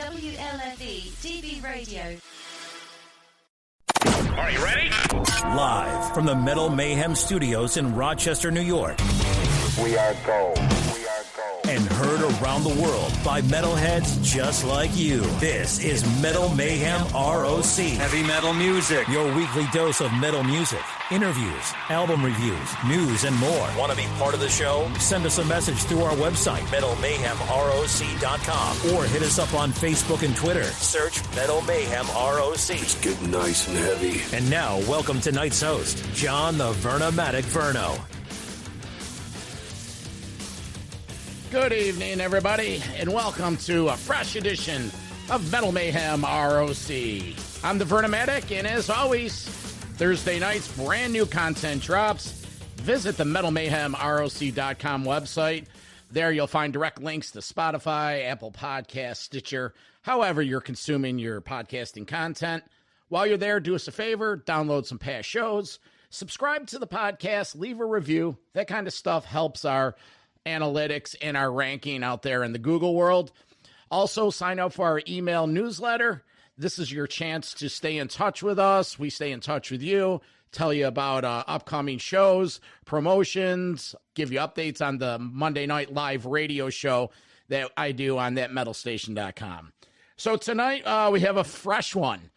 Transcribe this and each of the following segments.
WLFE DB Radio. Are you ready? Live from the Metal Mayhem Studios in Rochester, New York. We are gold. And heard around the world by metalheads just like you. This is Metal Mayhem ROC. Heavy metal music. Your weekly dose of metal music, interviews, album reviews, news, and more. Want to be part of the show? Send us a message through our website, metalmayhemroc.com, or hit us up on Facebook and Twitter. Search Metal Mayhem ROC. It's getting nice and heavy. And now, welcome tonight's host, John the Vernomatic Verno. Good evening, everybody, and welcome to a fresh edition of Metal Mayhem ROC. I'm the Vernomatic, and as always, Thursday nights, brand new content drops. Visit the metalmayhemroc.com website. There you'll find direct links to Spotify, Apple Podcasts, Stitcher, however you're consuming your podcasting content. While you're there, do us a favor, download some past shows, subscribe to the podcast, leave a review. That kind of stuff helps our analytics and our ranking out there in the Google world. Also, sign up for our email newsletter. This is your chance to stay in touch with us. We stay in touch with you, tell you about upcoming shows, promotions, give you updates on the Monday night live radio show that I do on thatmetalstation.com. So tonight we have a fresh one.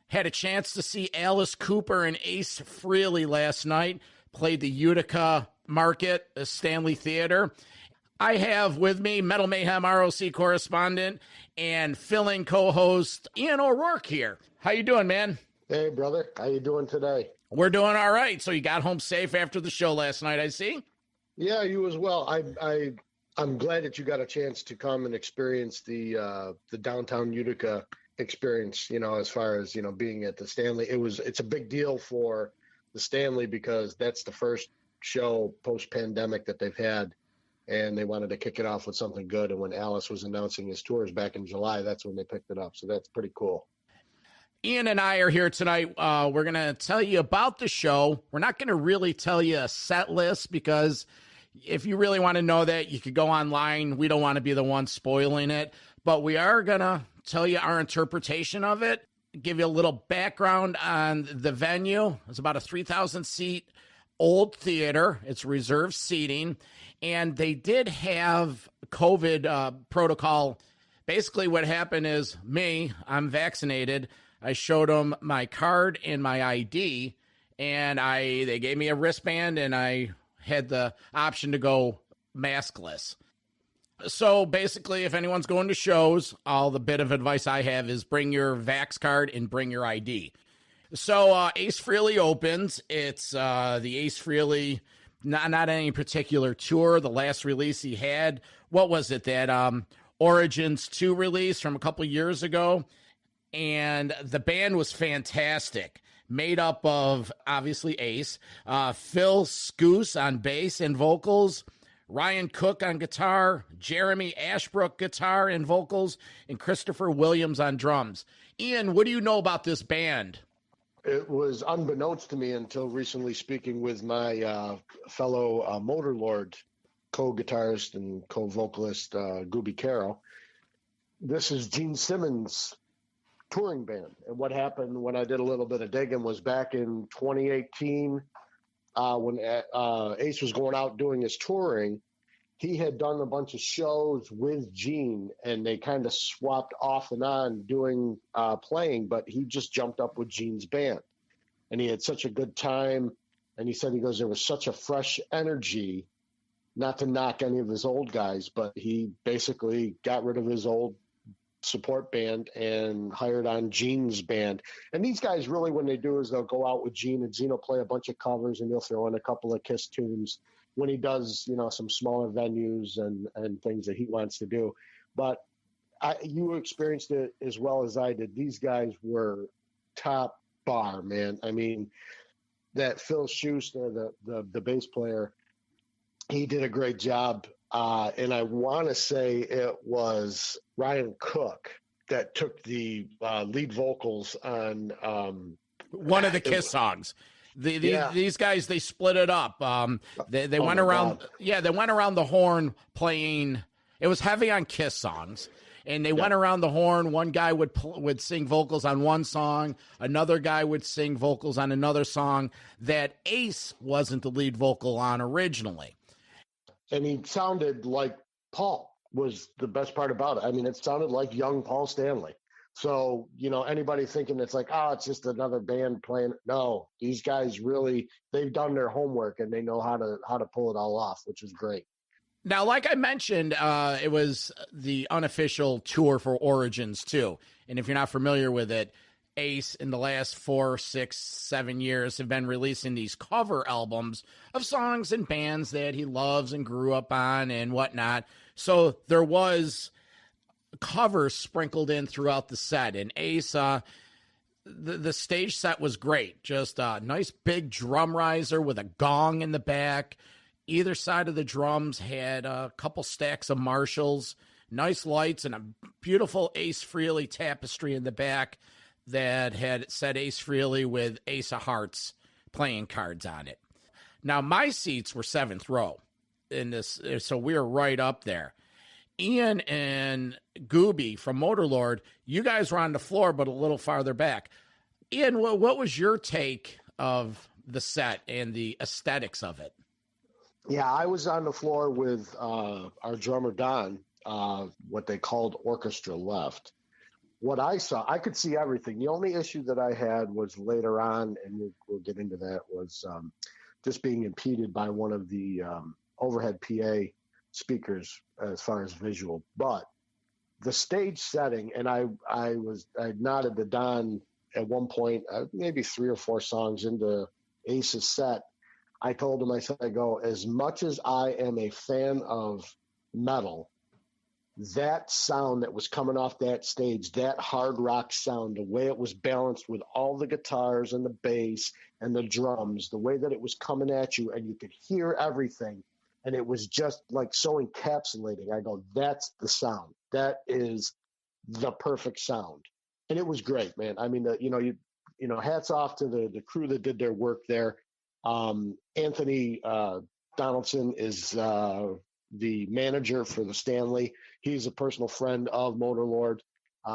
Had a chance to see Alice Cooper and Ace Frehley last night. Played the Utica Market, Stanley Theatre. I have with me Metal Mayhem ROC correspondent and fill-in co-host Ian O'Rourke here. How you doing, man? Hey, brother. How you doing today? We're doing all right. So you got home safe after the show last night, I see? Yeah, you as well. I'm glad that you got a chance to come and experience the downtown Utica experience, as far as, being at the Stanley. It's a big deal for the Stanley because that's the first show post-pandemic that they've had, and they wanted to kick it off with something good. And when Alice was announcing his tours back in July, that's when they picked it up. So that's pretty cool. Ian and I are here tonight. We're going to tell you about the show. We're not going to really tell you a set list because if you really want to know that, you could go online. We don't want to be the ones spoiling it, but we are going to tell you our interpretation of it, give you a little background on the venue. It's about a 3,000 seat old theater. It's reserved seating, and they did have COVID protocol. Basically what happened is I'm vaccinated. I showed them my card and my ID, and they gave me a wristband, and I had the option to go maskless. So basically, if anyone's going to shows, all the bit of advice I have is bring your Vax card and bring your ID. So Ace Frehley opens. It's the Ace Frehley, not any particular tour. The last release he had, what was it, that Origins 2 release from a couple years ago? And the band was fantastic. Made up of, obviously, Ace, Phil Scoose on bass and vocals, Ryan Cook on guitar, Jeremy Ashbrook guitar and vocals, and Christopher Williams on drums. Ian, what do you know about this band? It was unbeknownst to me until recently, speaking with my fellow Motorlord co-guitarist and co-vocalist, Gooby Caro. This is Gene Simmons' touring band. And what happened when I did a little bit of digging was back in 2018, when Ace was going out doing his touring, he had done a bunch of shows with Gene, and they kind of swapped off and on doing playing, but he just jumped up with Gene's band. And he had such a good time. And he goes, there was such a fresh energy, not to knock any of his old guys, but he basically got rid of his old support band and hired on Gene's band. And these guys really, when they do is they'll go out with Gene, and Gene will play a bunch of covers, and he'll throw in a couple of Kiss tunes when he does, some smaller venues and things that he wants to do. But you experienced it as well as I did. These guys were top bar, man. I mean, that Phil Schuster, the bass player, he did a great job. And I want to say it was Ryan Cook that took the lead vocals on one of the Kiss songs. These guys, they split it up. They went around. God. Yeah, they went around the horn playing. It was heavy on Kiss songs, And they went around the horn. One guy would sing vocals on one song. Another guy would sing vocals on another song that Ace wasn't the lead vocal on originally. And he sounded like Paul, was the best part about it. I mean, it sounded like young Paul Stanley. So, anybody thinking it's like, it's just another band playing. No, these guys really, they've done their homework and they know how to pull it all off, which is great. Now, like I mentioned, it was the unofficial tour for Origins too. And if you're not familiar with it, Ace in the last 4, 6, 7 years have been releasing these cover albums of songs and bands that he loves and grew up on and whatnot. So there was covers sprinkled in throughout the set, and Ace, the stage set was great. Just a nice big drum riser with a gong in the back. Either side of the drums had a couple stacks of Marshalls, nice lights, and a beautiful Ace Frehley tapestry in the back that had said Ace Frehley with Ace of Hearts playing cards on it. Now, my seats were 7th row in this, so we were right up there. Ian and Gooby from Motorlord, you guys were on the floor, but a little farther back. Ian, what was your take of the set and the aesthetics of it? Yeah, I was on the floor with our drummer, Don, what they called orchestra left. What I saw, I could see everything. The only issue that I had was later on, and we'll get into that, was just being impeded by one of the overhead PA speakers as far as visual. But the stage setting, and I nodded to Don at one point, maybe 3 or 4 songs into Ace's set. I told him, I said, as much as I am a fan of metal, that sound that was coming off that stage, that hard rock sound, the way it was balanced with all the guitars and the bass and the drums, the way that it was coming at you and you could hear everything, and it was just like so encapsulating. I go, that's the sound. That is the perfect sound. And it was great, man. I mean, hats off to the crew that did their work there. Anthony Donaldson is the manager for the Stanley. He's a personal friend of Motorlord.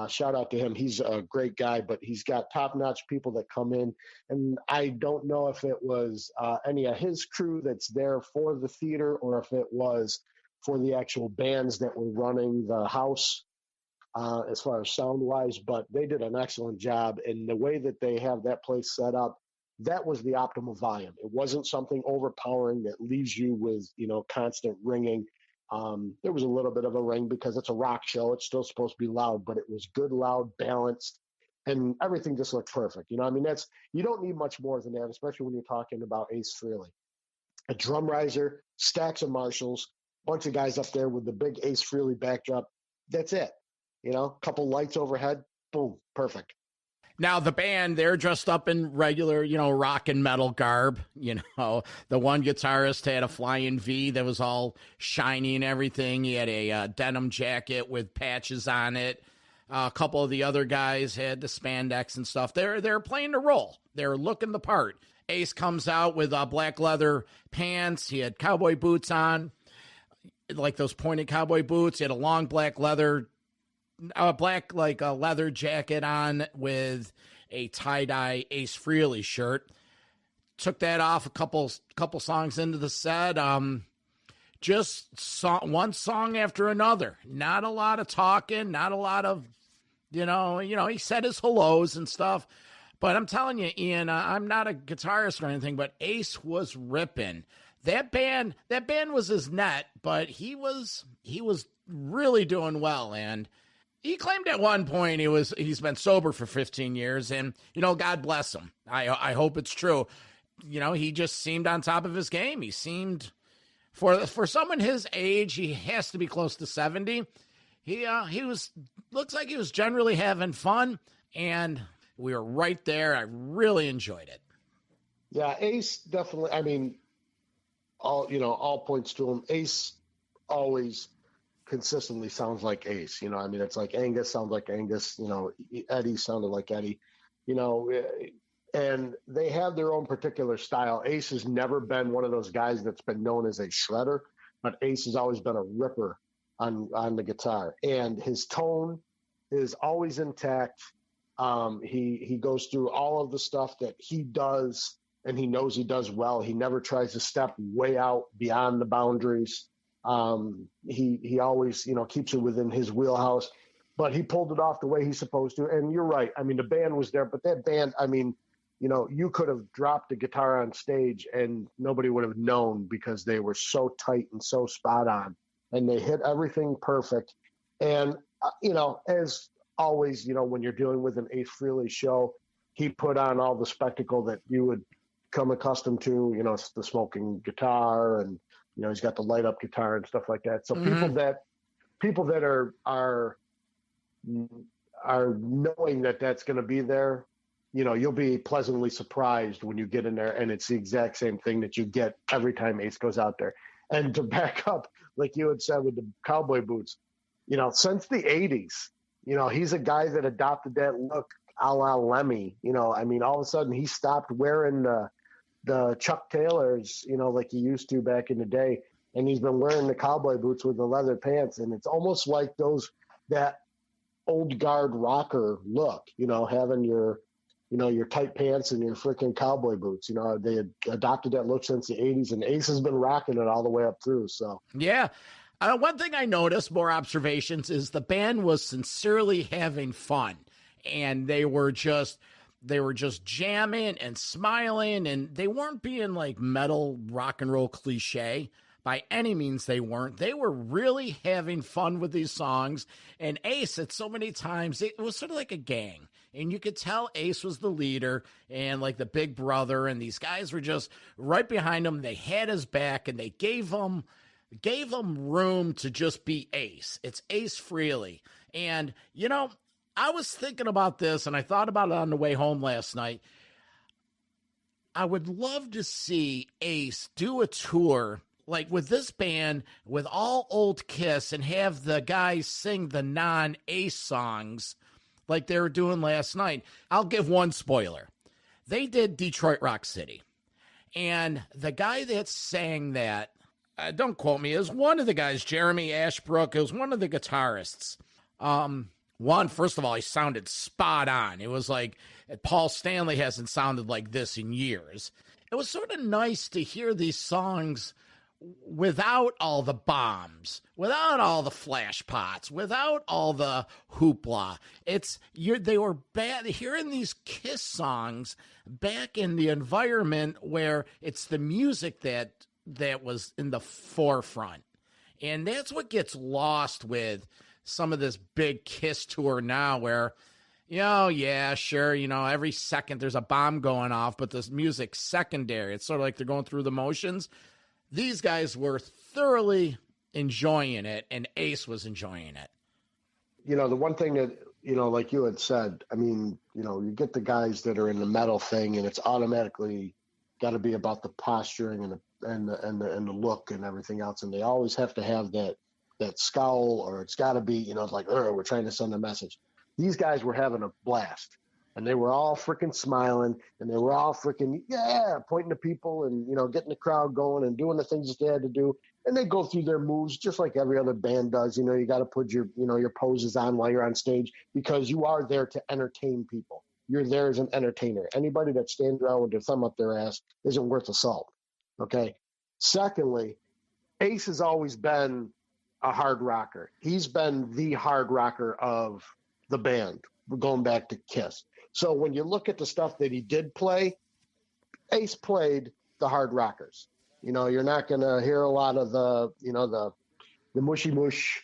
Shout out to him. He's a great guy, but he's got top-notch people that come in. And I don't know if it was any of his crew that's there for the theater or if it was for the actual bands that were running the house as far as sound-wise, but they did an excellent job. And the way that they have that place set up, that was the optimal volume. It wasn't something overpowering that leaves you with, constant ringing. There was a little bit of a ring because it's a rock show. It's still supposed to be loud, but it was good, loud, balanced, and everything just looked perfect. You don't need much more than that, especially when you're talking about Ace Frehley. A drum riser, stacks of Marshalls, bunch of guys up there with the big Ace Frehley backdrop. That's it. Couple lights overhead, boom, perfect. Now, the band, they're dressed up in regular, rock and metal garb. The one guitarist had a flying V that was all shiny and everything. He had a denim jacket with patches on it. A couple of the other guys had the spandex and stuff. They're playing the role. They're looking the part. Ace comes out with black leather pants. He had cowboy boots on, like those pointed cowboy boots. He had a long black leather leather jacket on with a tie-dye Ace Frehley shirt. Took that off a couple songs into the set. One song after another. Not a lot of talking, not a lot of, he said his hellos and stuff. But I'm telling you, Ian, I'm not a guitarist or anything, but Ace was ripping. That band was his net, but he was really doing well. And he claimed at one point he's been sober for 15 years, and, God bless him. I hope it's true. He just seemed on top of his game. He seemed, for someone his age, he has to be close to 70. Looks like he was generally having fun, and we were right there. I really enjoyed it. Yeah, Ace definitely, I mean, all points to him. Ace always consistently sounds like Ace. It's like Angus sounds like Angus, Eddie sounded like Eddie, and they have their own particular style. Ace has never been one of those guys that's been known as a shredder, but Ace has always been a ripper on the guitar, and his tone is always intact. He goes through all of the stuff that he does, and he knows he does well. He never tries to step way out beyond the boundaries. He always, keeps it within his wheelhouse, but he pulled it off the way he's supposed to. And you're right. I mean, the band was there, but that band, I mean, you could have dropped a guitar on stage and nobody would have known because they were so tight and so spot on, and they hit everything perfect. And, as always, when you're dealing with an Ace Frehley show, he put on all the spectacle that you would come accustomed to, it's the smoking guitar, and, he's got the light up guitar and stuff like that. So people that are knowing that that's going to be there, you'll be pleasantly surprised when you get in there, and it's the exact same thing that you get every time Ace goes out there. And to back up, like you had said with the cowboy boots, since the 80s, he's a guy that adopted that look a la Lemmy. All of a sudden he stopped wearing the Chuck Taylors, like he used to back in the day, and he's been wearing the cowboy boots with the leather pants, and it's almost like that old guard rocker look, having your tight pants and your freaking cowboy boots. They had adopted that look since the 80s, and Ace has been rocking it all the way up through. So yeah. One thing I noticed, more observations, is the band was sincerely having fun, and they were just jamming and smiling, and they weren't being like metal rock and roll cliche. By any means, they weren't. They were really having fun with these songs. And Ace, at so many times, it was sort of like a gang. And you could tell Ace was the leader and like the big brother, and these guys were just right behind him. They had his back, and they gave him room to just be Ace. It's Ace Frehley. And, I was thinking about this, and I thought about it on the way home last night. I would love to see Ace do a tour like with this band with all old Kiss and have the guys sing the non-Ace songs like they were doing last night. I'll give one spoiler. They did Detroit Rock City. And the guy that sang that, don't quote me, is one of the guys, Jeremy Ashbrook. It was one of the guitarists. First of all, he sounded spot on. It was like Paul Stanley hasn't sounded like this in years. It was sort of nice to hear these songs without all the bombs, without all the flash pots, without all the hoopla. They were bad hearing these Kiss songs back in the environment where it's the music that was in the forefront. And that's what gets lost with some of this big Kiss tour now where, yeah, sure, every second there's a bomb going off, but this music's secondary. It's sort of like they're going through the motions. These guys were thoroughly enjoying it, and Ace was enjoying it. The one thing that, like you had said, you get the guys that are in the metal thing, and it's automatically got to be about the posturing and the look and everything else, and they always have to have that scowl, or it's got to be, like, we're trying to send a message. These guys were having a blast, and they were all freaking smiling, and they were all freaking, pointing to people and, getting the crowd going and doing the things that they had to do. And they go through their moves just like every other band does. You got to put your poses on while you're on stage, because you are there to entertain people. You're there as an entertainer. Anybody that stands around with their thumb up their ass isn't worth a salt. Okay. Secondly, Ace has always been a hard rocker. He's been the hard rocker of the band, going back to Kiss. So when you look at the stuff that he did play, Ace played the hard rockers. You're not going to hear a lot of the mushy mush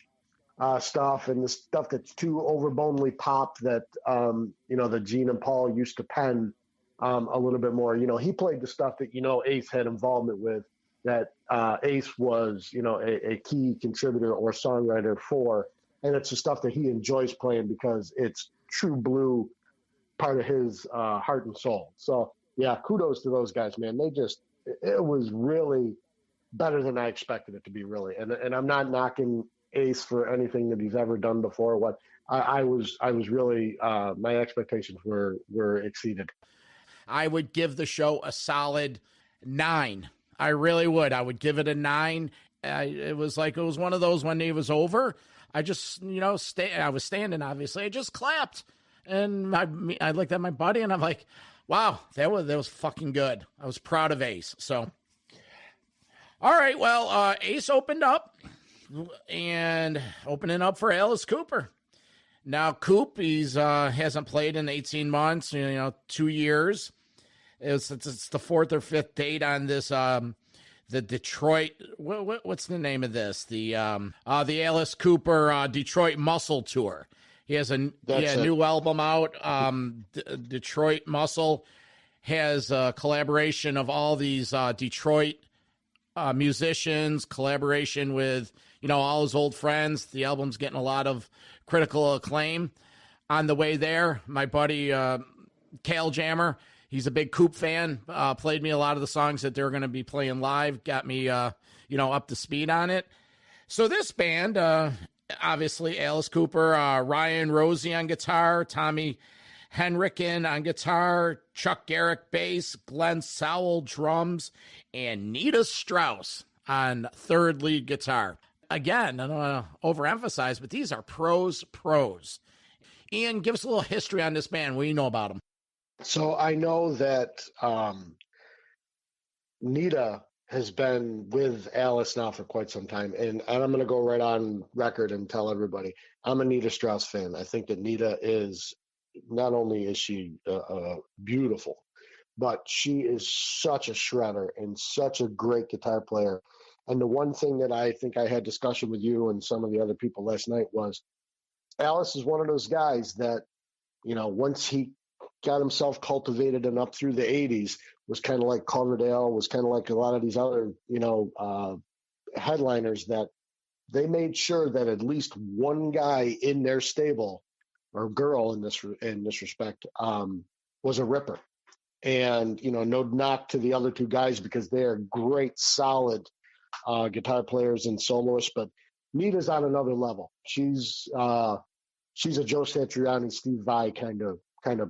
stuff and the stuff that's too overbonely pop that, that Gene and Paul used to pen a little bit more. He played the stuff that, Ace had involvement with, that Ace was, a key contributor or songwriter for. And it's the stuff that he enjoys playing because it's true blue, part of his heart and soul. So, yeah, kudos to those guys, man. It was really better than I expected it to be, really. And I'm not knocking Ace for anything that he's ever done before. What I was really, my expectations were exceeded. I would give the show a solid 9. I really would. I would give it a 9. it was one of those when it was over. I just, I was standing, obviously. I just clapped. And I looked at my buddy and I'm like, wow, that was fucking good. I was proud of Ace. So, all right, well, Ace opened up and opening up for Alice Cooper. Now, Coop, he's hasn't played in 18 months, 2 years. It's the fourth or fifth date on this, the Detroit, what's the name of this? The Alice Cooper Detroit Muscle Tour. He has a new album out. Detroit Muscle has a collaboration of all these Detroit musicians, collaboration with, all his old friends. The album's getting a lot of critical acclaim. On the way there, my buddy Cal Jammer, he's a big Coop fan, played me a lot of the songs that they're going to be playing live, got me, up to speed on it. So this band, obviously Alice Cooper, Ryan Rosie on guitar, Tommy Henriken on guitar, Chuck Garrick bass, Glenn Sowell drums, and Nita Strauss on third lead guitar. Again, I don't want to overemphasize, but these are pros. Ian, give us a little history on this band. What do you know about them? So I know that Nita has been with Alice now for quite some time, and I'm going to go right on record and tell everybody I'm a Nita Strauss fan. I think that Nita is, not only is she beautiful, but she is such a shredder and such a great guitar player. And the one thing that I think I had discussion with you and some of the other people last night was Alice is one of those guys that, once he got himself cultivated and up through the 80s, was kind of like Coverdale, was kind of like a lot of these other, headliners, that they made sure that at least one guy in their stable, or girl in this respect, was a ripper. And, no knock to the other two guys because they are great, solid guitar players and soloists, but Nita's on another level. She's a Joe Satriani, Steve Vai kind of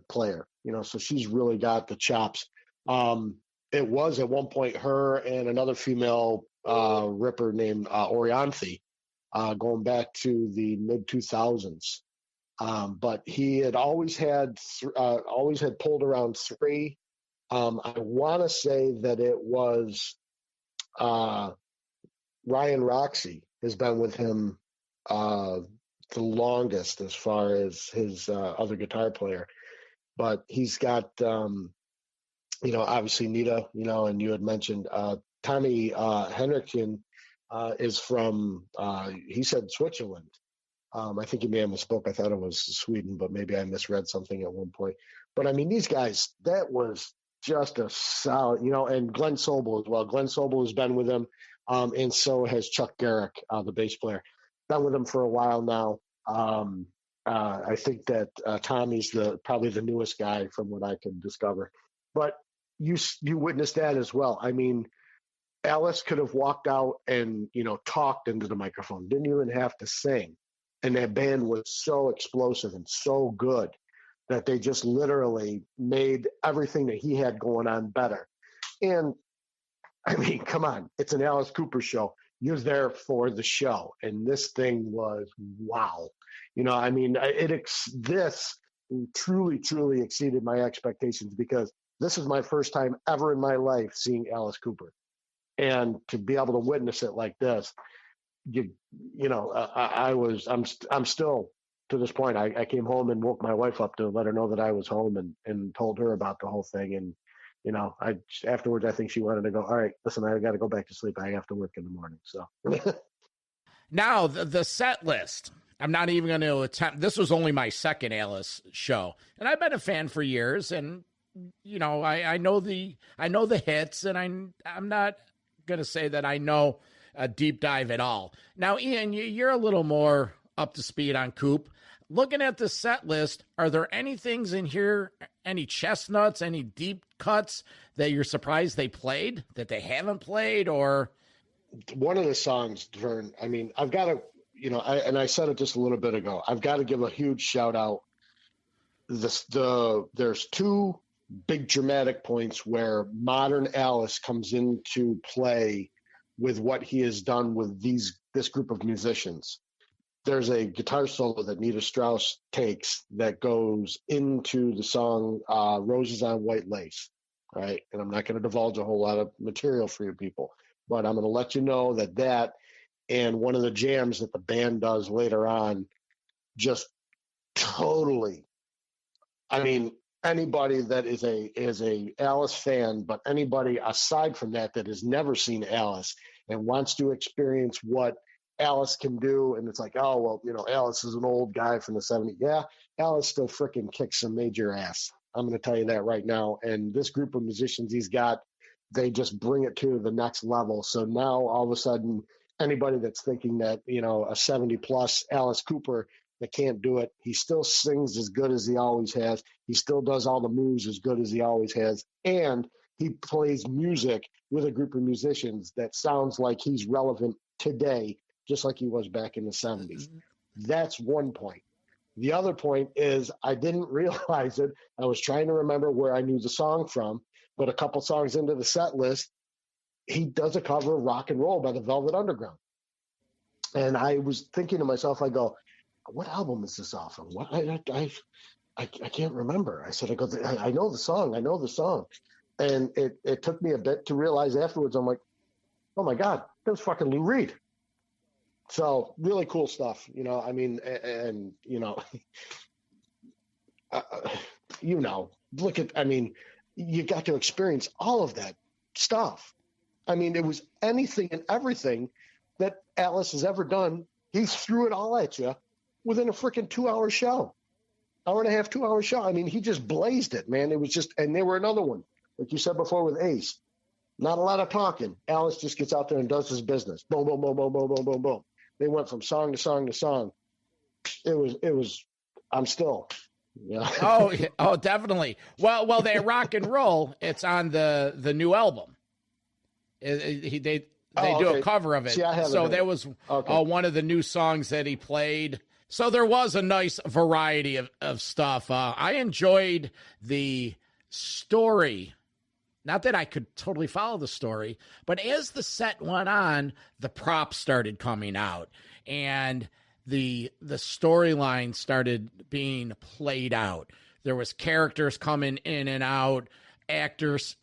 player, so she's really got the chops. It was at one point her and another female ripper named Orianthe, going back to the mid 2000s. But he had always had pulled around three. I want to say that it was Ryan Roxy has been with him the longest as far as his other guitar player. But he's got, obviously Nita, and you had mentioned Tommy Henriken is from, he said Switzerland. I think he may have misspoke. I thought it was Sweden, but maybe I misread something at one point. But, these guys, that was just a solid, and Glenn Sobel as well. Glenn Sobel has been with him, and so has Chuck Garrick, the bass player. Been with him for a while now. I think that Tommy's probably the newest guy from what I can discover. But you witnessed that as well. Alice could have walked out and, talked into the microphone, didn't even have to sing. And that band was so explosive and so good that they just literally made everything that he had going on better. And, come on, it's an Alice Cooper show. You're there for the show. And this thing was wow. This truly, truly exceeded my expectations because this is my first time ever in my life seeing Alice Cooper. And to be able to witness it like this, I'm still to this point. I came home and woke my wife up to let her know that I was home and told her about the whole thing. And, afterwards, I think she wanted to go, all right, listen, I got to go back to sleep. I have to work in the morning. So now the set list, I'm not even going to attempt. This was only my second Alice show, and I've been a fan for years. And, I know the hits, and I'm not going to say that I know a deep dive at all. Now, Ian, you're a little more up to speed on Coop. Looking at the set list, are there any things in here, any chestnuts, any deep cuts that you're surprised they played, that they haven't played, or? One of the songs, Vern, I've got to, I said it just a little bit ago, I've got to give a huge shout out. There's two big dramatic points where modern Alice comes into play with what he has done with this group of musicians. There's a guitar solo that Nita Strauss takes that goes into the song Roses on White Lace, right? And I'm not going to divulge a whole lot of material for you people, but I'm going to let you know that and one of the jams that the band does later on just totally, I mean, anybody that is a Alice fan, but anybody aside from that has never seen Alice and wants to experience what Alice can do, and it's like, oh, well, you know, Alice is an old guy from the 70s. Yeah, Alice still freaking kicks some major ass. I'm going to tell you that right now. And this group of musicians he's got, they just bring it to the next level. So now all of a sudden, anybody that's thinking that, you know, a 70-plus Alice Cooper that can't do it, he still sings as good as he always has. He still does all the moves as good as he always has. And he plays music with a group of musicians that sounds like he's relevant today, just like he was back in the 70s. That's one point. The other point is I didn't realize it. I was trying to remember where I knew the song from, but a couple songs into the set list, he does a cover of Rock and Roll by the Velvet Underground. And I was thinking to myself, I go, what album is this off of? What I can't remember. I know the song. And it took me a bit to realize afterwards, I'm like, oh my God, that was fucking Lou Reed. So really cool stuff, you know, I mean, and you know, look at, I mean, you got to experience all of that stuff. I mean, it was anything and everything that Alice has ever done. He threw it all at you within a freaking 2-hour show, hour and a half, 2-hour show. I mean, he just blazed it, man. It was just, and they were another one, like you said before with Ace, not a lot of talking. Alice just gets out there and does his business. Boom, boom, boom, boom, boom, boom, boom, boom. They went from song to song to song. It was, I'm still, yeah. Oh, definitely. Well, they rock and roll. It's on the new album. They do a cover of it. See, so that was one of the new songs that he played. So there was a nice variety of stuff. I enjoyed the story. Not that I could totally follow the story, but as the set went on, the props started coming out and the storyline started being played out. There was characters coming in and out. Actors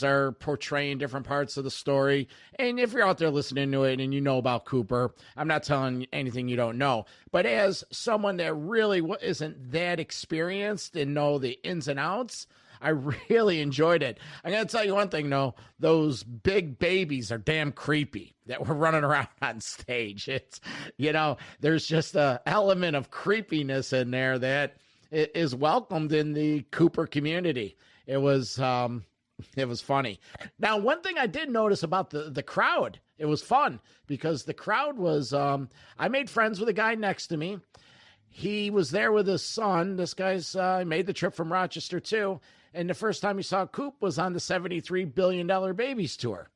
are portraying different parts of the story. And if you're out there listening to it and you know about Cooper, I'm not telling you anything you don't know. But as someone that really isn't that experienced and know the ins and outs, I really enjoyed it. I'm going to tell you one thing, though. Those big babies are damn creepy that were running around on stage. It's, you know, there's just an element of creepiness in there that is welcomed in the Cooper community. It was funny. Now, one thing I did notice about the crowd, it was fun because the crowd was, I made friends with a guy next to me. He was there with his son. This guy's made the trip from Rochester too. And the first time he saw Coop was on the $73 billion Babies tour.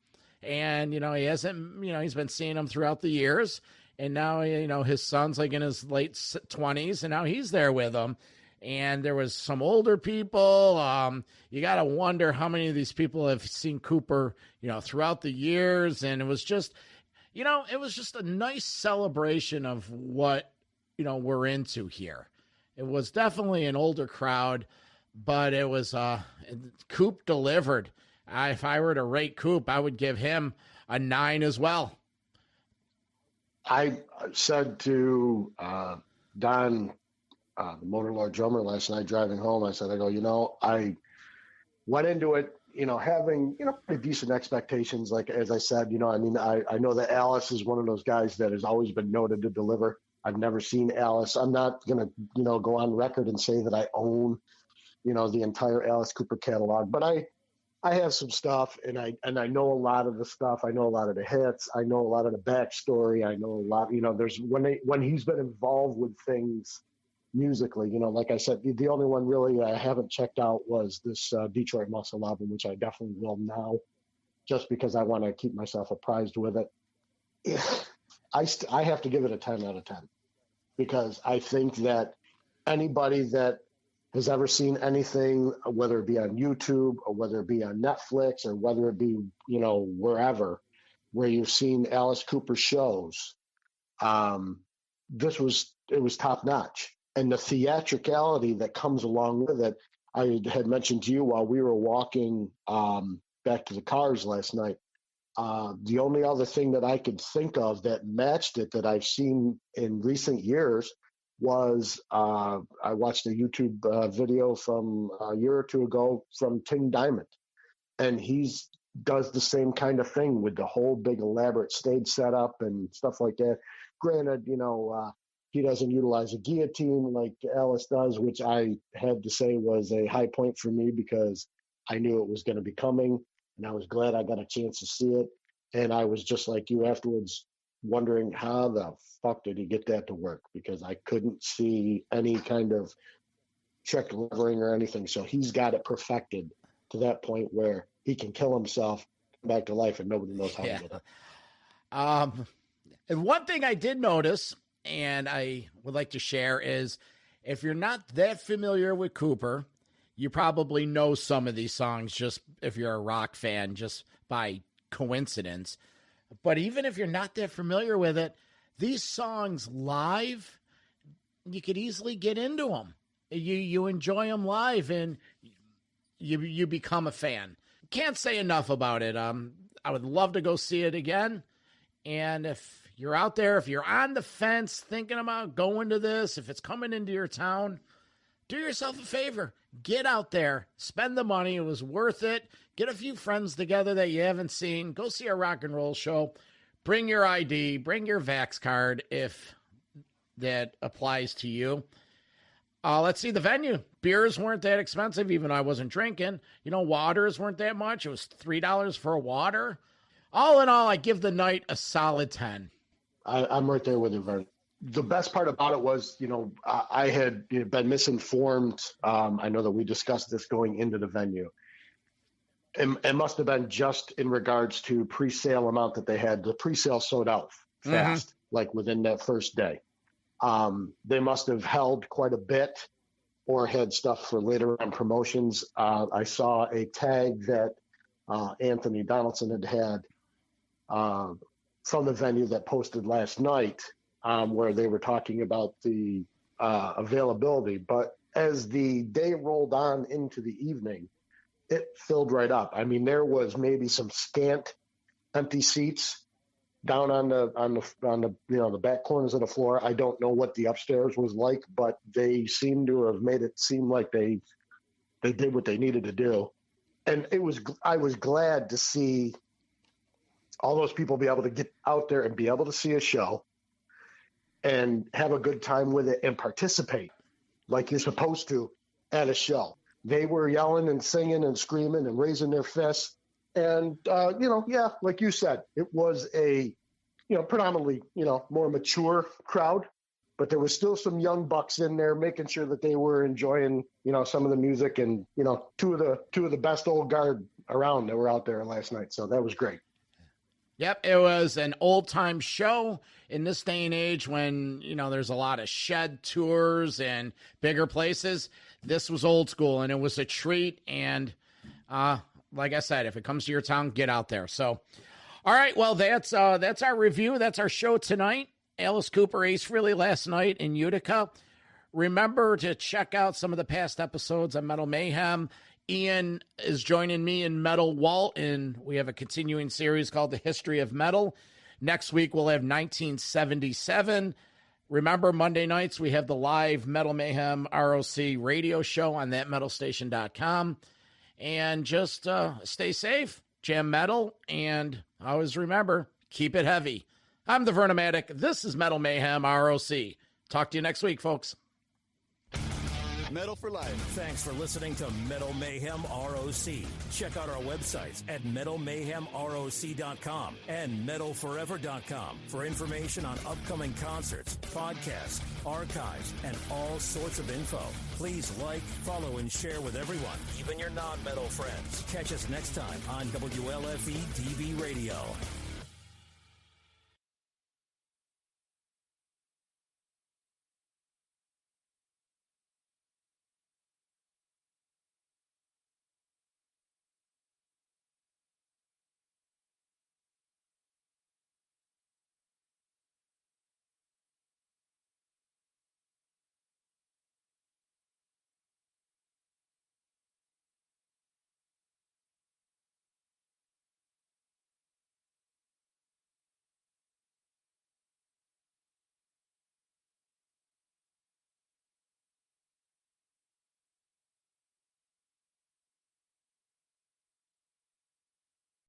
And, you know, he hasn't, you know, he's been seeing him throughout the years. And now, you know, his son's like in his late 20s and now he's there with him. And there was some older people. You got to wonder how many of these people have seen Cooper, you know, throughout the years. And it was just, you know, it was just a nice celebration of what, you know, we're into here. It was definitely an older crowd, but it was, Coop delivered. If I were to rate Coop, I would give him a 9 as well. I said to Don, the Motor Lord drummer, last night driving home, I go, you know, I went into it, you know, having, you know, pretty decent expectations. Like, as I said, you know, I mean, I know that Alice is one of those guys that has always been noted to deliver. I've never seen Alice. I'm not going to, you know, go on record and say that I own, you know, the entire Alice Cooper catalog, but I have some stuff and I know a lot of the stuff. I know a lot of the hits. I know a lot of the backstory. I know a lot, you know, there's when he's been involved with things musically, you know, like I said, the only one really I haven't checked out was this Detroit Muscle album, which I definitely will now, just because I want to keep myself apprised with it. Yeah, I have to give it a 10 out of 10 because I think that anybody that has ever seen anything, whether it be on YouTube or whether it be on Netflix or whether it be, you know, wherever, where you've seen Alice Cooper shows, it was top notch. And the theatricality that comes along with it, I had mentioned to you while we were walking back to the cars last night. The only other thing that I could think of that matched it that I've seen in recent years was I watched a YouTube video from a year or two ago from King Diamond, and does the same kind of thing with the whole big elaborate stage setup and stuff like that. Granted, he doesn't utilize a guillotine like Alice does, which I had to say was a high point for me because I knew it was going to be coming, and I was glad I got a chance to see it. And I was just like you afterwards, wondering how the fuck did he get that to work, because I couldn't see any kind of trick levering or anything. So he's got it perfected to that point where he can kill himself, come back to life, and nobody knows how to get it. And one thing I did notice, and I would like to share, is if you're not that familiar with Cooper, you probably know some of these songs just if you're a rock fan, just by coincidence. But even if you're not that familiar with it, these songs live, you could easily get into them. You enjoy them live, and you become a fan. Can't say enough about it. I would love to go see it again. And if you're out there, if you're on the fence thinking about going to this, if it's coming into your town, do yourself a favor. Get out there. Spend the money. It was worth it. Get a few friends together that you haven't seen. Go see a rock and roll show. Bring your ID. Bring your Vax card if that applies to you. Let's see the venue. Beers weren't that expensive, even though I wasn't drinking. Waters weren't that much. It was $3 for a water. All in all, I give the night a solid 10. I'm right there with you, Vern. The best part about it was, I had been misinformed. I know that we discussed this going into the venue. It must have been just in regards to pre-sale amount that they had. The pre-sale sold out fast, like within that first day. They must have held quite a bit or had stuff for later on promotions. I saw a tag that Anthony Donaldson had from the venue that posted last night, where they were talking about the availability. But as the day rolled on into the evening, it filled right up. I mean, there was maybe some scant empty seats down on the back corners of the floor. I don't know what the upstairs was like, but they seem to have made it seem like they did what they needed to do. And I was glad to see all those people be able to get out there and be able to see a show and have a good time with it and participate like you're supposed to at a show. They were yelling and singing and screaming and raising their fists. And, like you said, it was a, predominantly, more mature crowd, but there was still some young bucks in there making sure that they were enjoying, some of the music, and, two of the best old guard around that were out there last night. So that was great. Yep, it was an old-time show in this day and age when, there's a lot of shed tours and bigger places. This was old school, and it was a treat. And like I said, if it comes to your town, get out there. So, all right, well, that's our review. That's our show tonight. Alice Cooper, Ace Frehley last night in Utica. Remember to check out some of the past episodes of Metal Mayhem. Ian is joining me in Metal Walt, and we have a continuing series called The History of Metal. Next week, we'll have 1977. Remember, Monday nights, we have the live Metal Mayhem ROC radio show on thatmetalstation.com. And just stay safe, jam metal, and always remember, keep it heavy. I'm the Vernomatic. This is Metal Mayhem ROC. Talk to you next week, folks. Metal for life. Thanks for listening to Metal Mayhem ROC. Check out our websites at metalmayhemroc.com and metalforever.com for information on upcoming concerts, podcasts, archives, and all sorts of info. Please like, follow, and share with everyone, even your non-metal friends. Catch us next time on WLFE DB Radio.